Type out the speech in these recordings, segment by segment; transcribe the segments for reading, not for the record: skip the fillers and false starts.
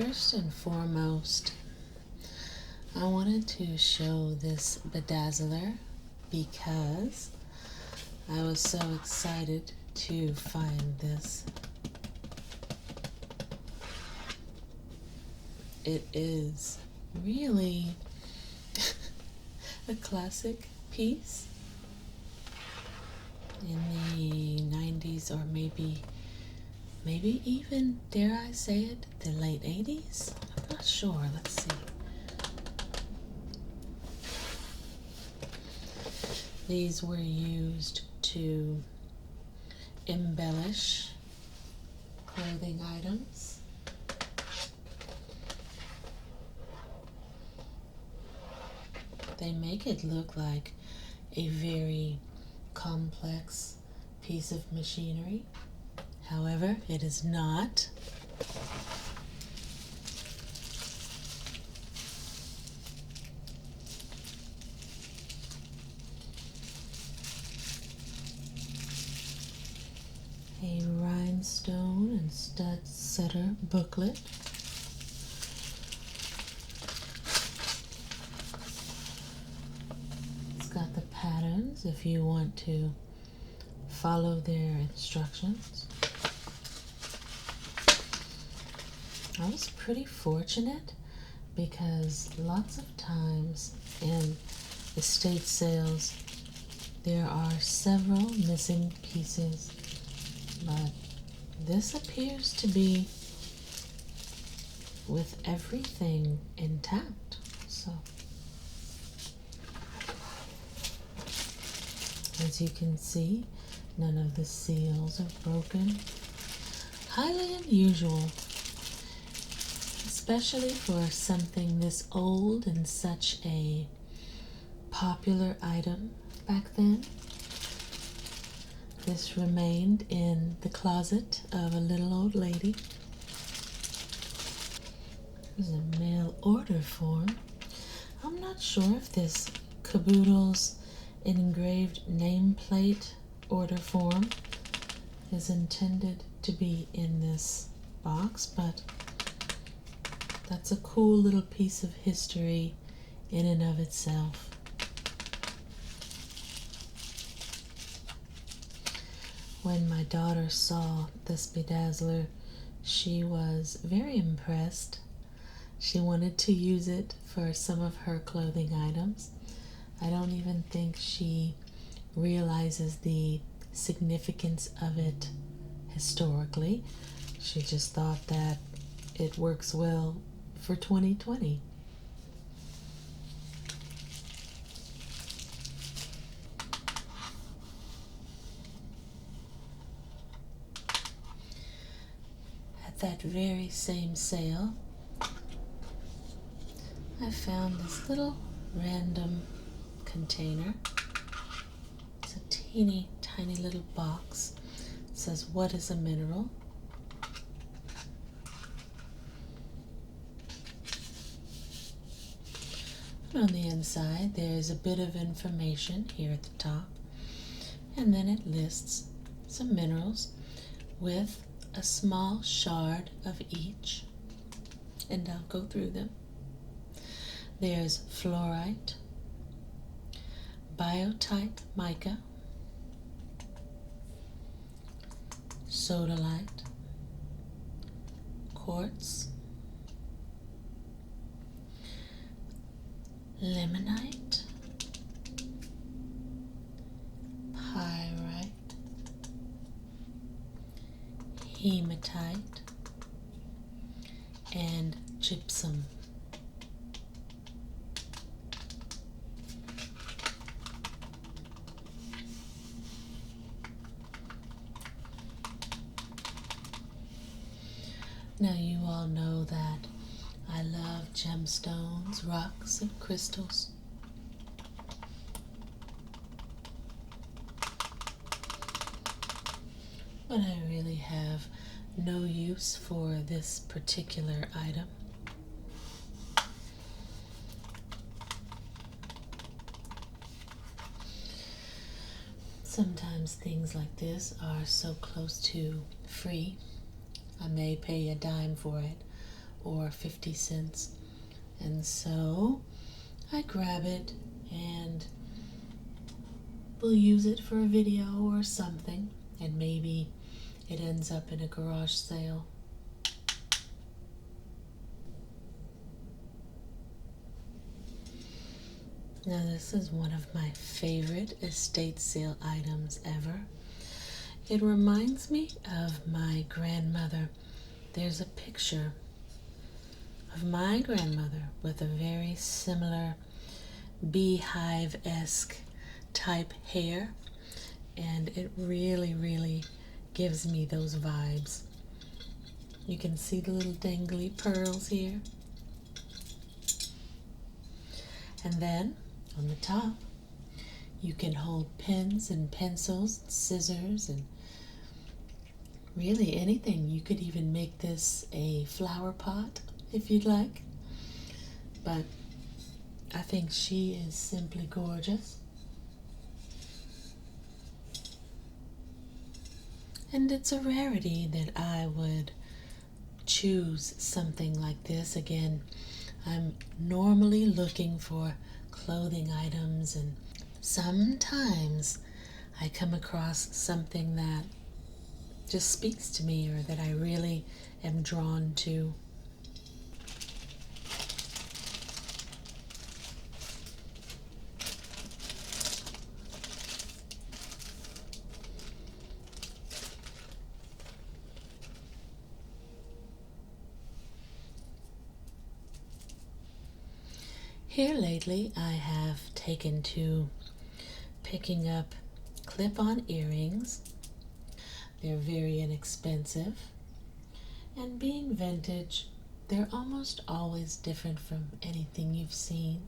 First and foremost, I wanted to show this bedazzler because I was so excited to find this. It is really a classic piece in the 90s, or maybe even, dare I say it, the late 80s? I'm not sure. Let's see. These were used to embellish clothing items. They make it look like a very complex piece of machinery. However, it is not. A rhinestone and stud setter booklet. It's got the patterns if you want to follow their instructions. I was pretty fortunate because lots of times in estate sales there are several missing pieces, but this appears to be with everything intact. So as you can see, none of the seals are broken. Highly unusual, especially for something this old and such a popular item back then. This remained in the closet of a little old lady. There's a mail order form. I'm not sure if this caboodle's engraved nameplate order form is intended to be in this box, but that's a cool little piece of history in and of itself. When my daughter saw this bedazzler, she was very impressed. She wanted to use it for some of her clothing items. I don't even think she realizes the significance of it historically. She just thought that it works well for 2020. At that very same sale, I found this little random container. It's a teeny tiny little box. It says, "What is a mineral?" And on the inside, there's a bit of information here at the top, and then it lists some minerals with a small shard of each, and I'll go through them. There's fluorite, biotite mica, sodalite, quartz, limonite, pyrite, hematite, and gypsum. Now you all know that I love gemstones, rocks, and crystals. But I really have no use for this particular item. Sometimes things like this are so close to free, I may pay a dime for it, or 50 cents. And so I grab it and we'll use it for a video or something, and maybe it ends up in a garage sale. Now this is one of my favorite estate sale items ever. It reminds me of my grandmother. There's a picture of my grandmother with a very similar beehive-esque type hair, and it really gives me those vibes. You can see the little dangly pearls here. And then on the top you can hold pens and pencils, scissors, and really anything. You could even make this a flower pot if you'd like. But I think she is simply gorgeous. And it's a rarity that I would choose something like this. Again, I'm normally looking for clothing items, and sometimes I come across something that just speaks to me or that I really am drawn to. Here lately I have taken to picking up clip-on earrings. They're very inexpensive, and being vintage, they're almost always different from anything you've seen.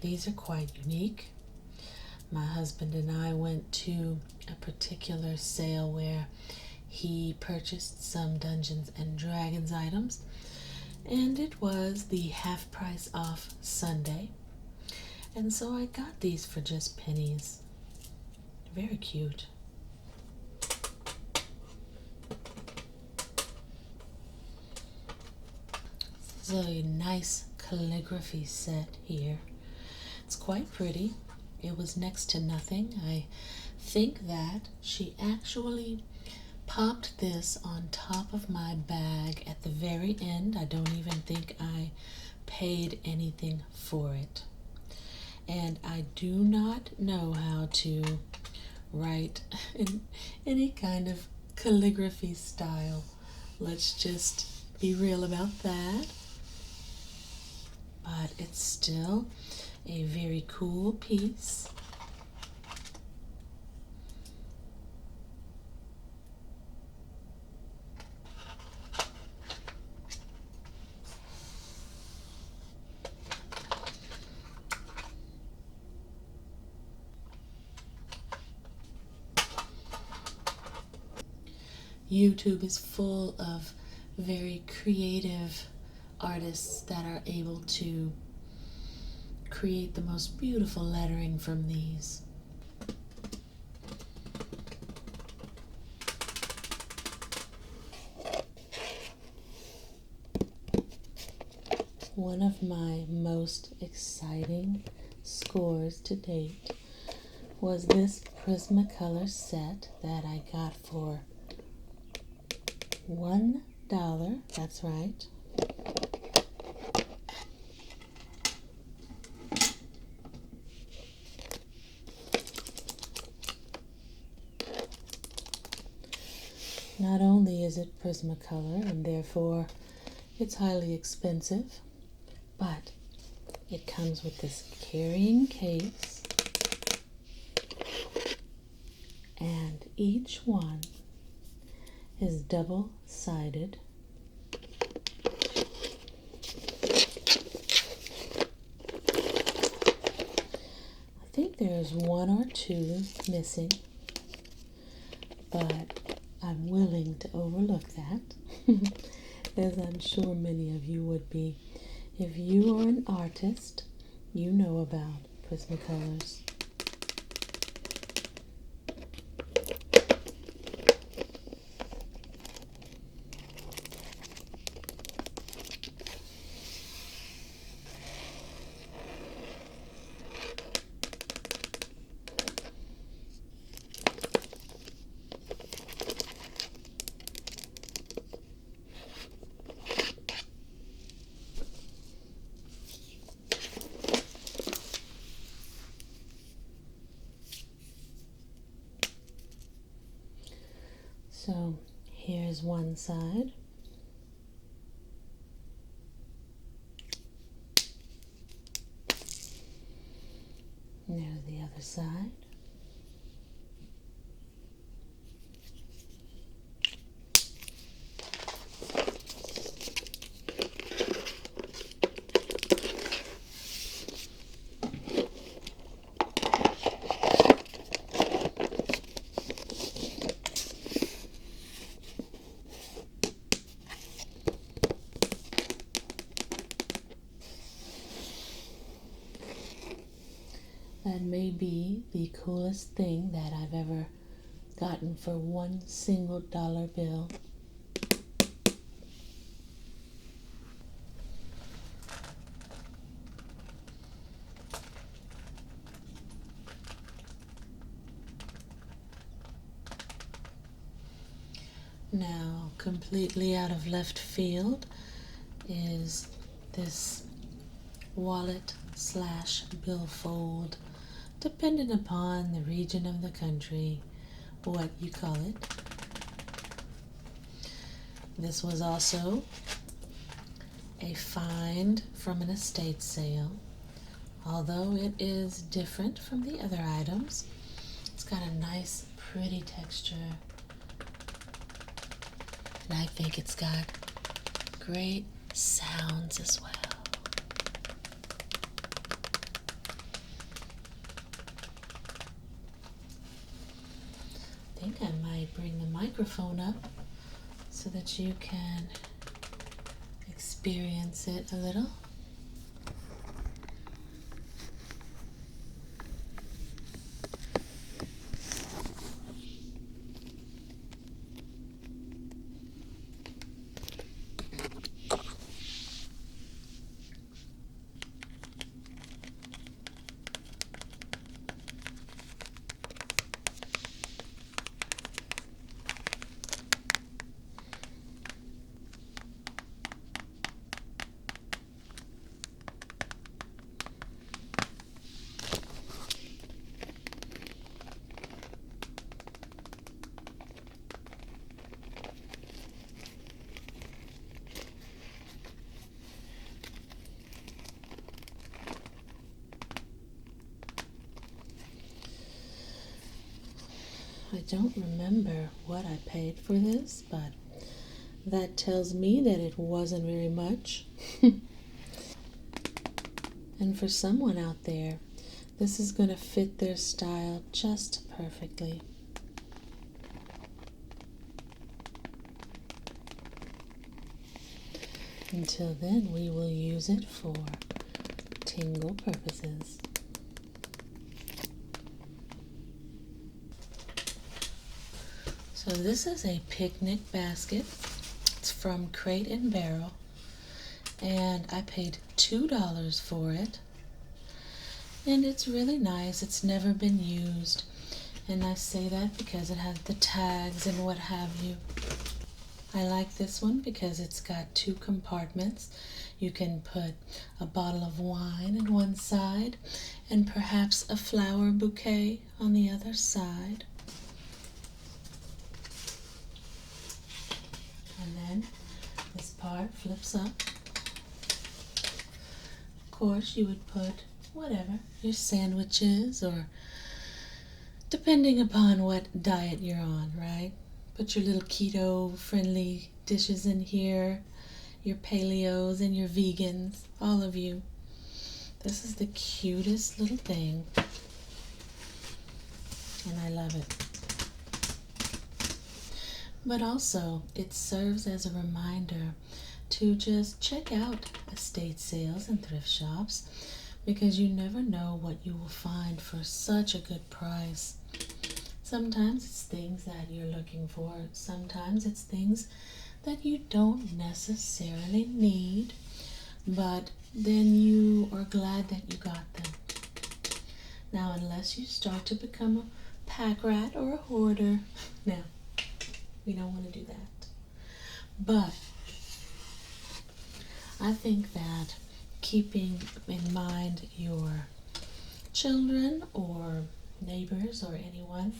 These are quite unique. My husband and I went to a particular sale where he purchased some Dungeons and Dragons items, and it was the half price off Sunday, and so I got these for just pennies. Very cute. This is a nice calligraphy set here. It's quite pretty. It was next to nothing. I think that she actually popped this on top of my bag at the very end. I don't even think I paid anything for it. And I do not know how to write in any kind of calligraphy style. Let's just be real about that. But it's still a very cool piece. YouTube is full of very creative artists that are able to create the most beautiful lettering from these. One of my most exciting scores to date was this Prismacolor set that I got for $1. That's right. Not only is it Prismacolor and therefore it's highly expensive, but it comes with this carrying case, and each one is double-sided. I think there's one or two missing, but I'm willing to overlook that, as I'm sure many of you would be. If you are an artist, you know about Prismacolors. So here's one side. There's the other side. That may be the coolest thing that I've ever gotten for one single dollar bill. Now, completely out of left field is this wallet slash billfold, depending upon the region of the country, what you call it. This was also a find from an estate sale. Although it is different from the other items, it's got a nice, pretty texture. And I think it's got great sounds as well. I think I might bring the microphone up so that you can experience it a little. I don't remember what I paid for this, but that tells me that it wasn't very much. And for someone out there, this is going to fit their style just perfectly. Until then, we will use it for tingle purposes. So this is a picnic basket. It's from Crate and Barrel, and I paid $2 for it. And it's really nice. It's never been used, and I say that because it has the tags and what have you. I like this one because it's got two compartments. You can put a bottle of wine on one side and perhaps a flower bouquet on the other side. And then this part flips up. Of course, you would put whatever, your sandwiches, or depending upon what diet you're on, right? Put your little keto-friendly dishes in here, your paleos and your vegans, all of you. This is the cutest little thing, and I love it. But also, it serves as a reminder to just check out estate sales and thrift shops, because you never know what you will find for such a good price. Sometimes it's things that you're looking for. Sometimes it's things that you don't necessarily need, but then you are glad that you got them. Now, unless you start to become a pack rat or a hoarder, now, we don't want to do that. But I think that keeping in mind your children or neighbors or anyone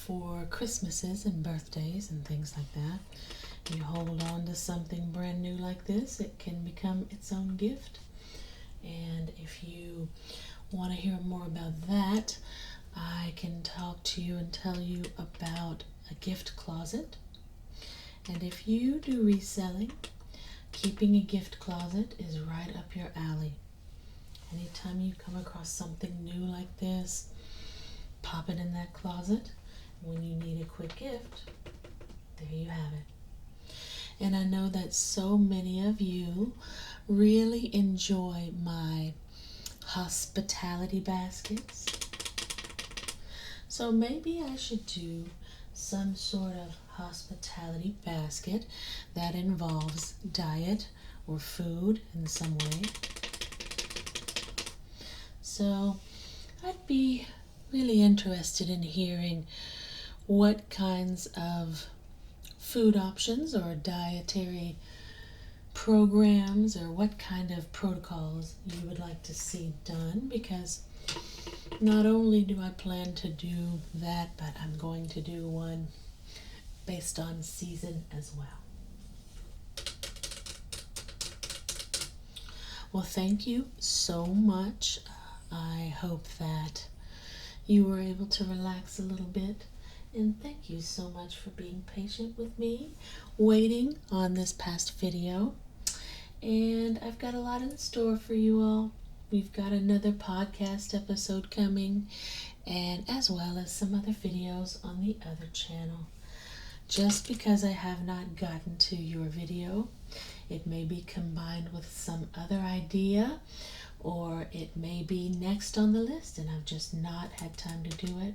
for Christmases and birthdays and things like that. You hold on to something brand new like this, it can become its own gift. And if you want to hear more about that, I can talk to you and tell you about a gift closet. And if you do reselling, keeping a gift closet is right up your alley. Anytime you come across something new like this, pop it in that closet. When you need a quick gift, there you have it. And I know that so many of you really enjoy my hospitality baskets. So maybe I should do some sort of hospitality basket that involves diet or food in some way. So I'd be really interested in hearing what kinds of food options or dietary programs or what kind of protocols you would like to see done, because not only do I plan to do that, but I'm going to do one based on season as well. Well, thank you so much. I hope that you were able to relax a little bit. And thank you so much for being patient with me, waiting on this past video. And I've got a lot in store for you all. We've got another podcast episode coming, and as well as some other videos on the other channel. Just because I have not gotten to your video, it may be combined with some other idea, or it may be next on the list and I've just not had time to do it.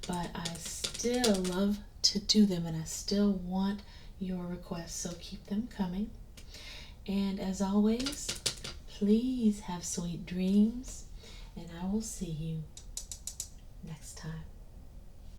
But I still love to do them, and I still want your requests, so keep them coming. And as always, please have sweet dreams, and I will see you next time.